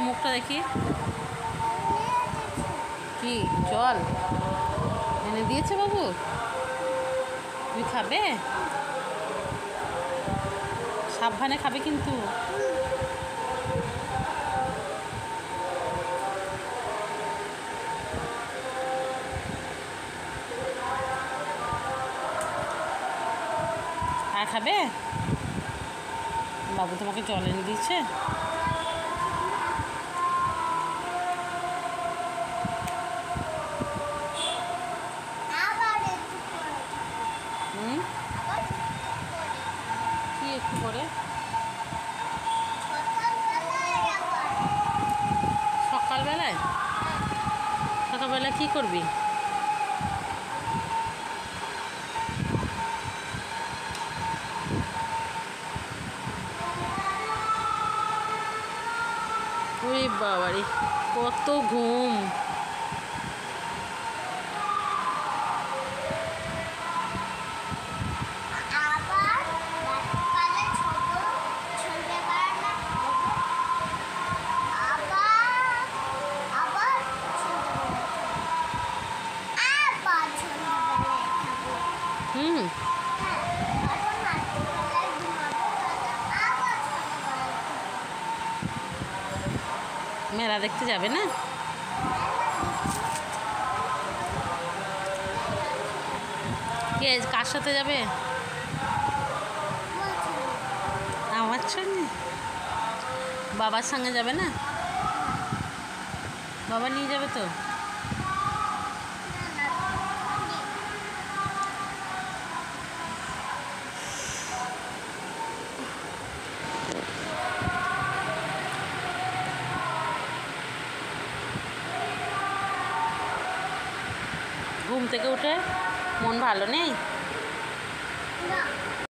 মুখটা দেখি। কি জল এনে দিয়েছে বাবু? তুই খাবে? সাবধানে খাবে কিন্তু। আর খাবে? বাবু তোমাকে জল এনে দিয়েছে। কি একটু করে? সকালবেলায়? সকালবেলা কি করবি? ওই বাবারে কত ঘুম! হুম। মেলা দেখতে যাবে না? কে কার সাথে যাবে? আমার সঙ্গে? বাবার সঙ্গে যাবে না? বাবা নিয়ে যাবে তো? ঘুম থেকে উঠে মন ভালো নেই?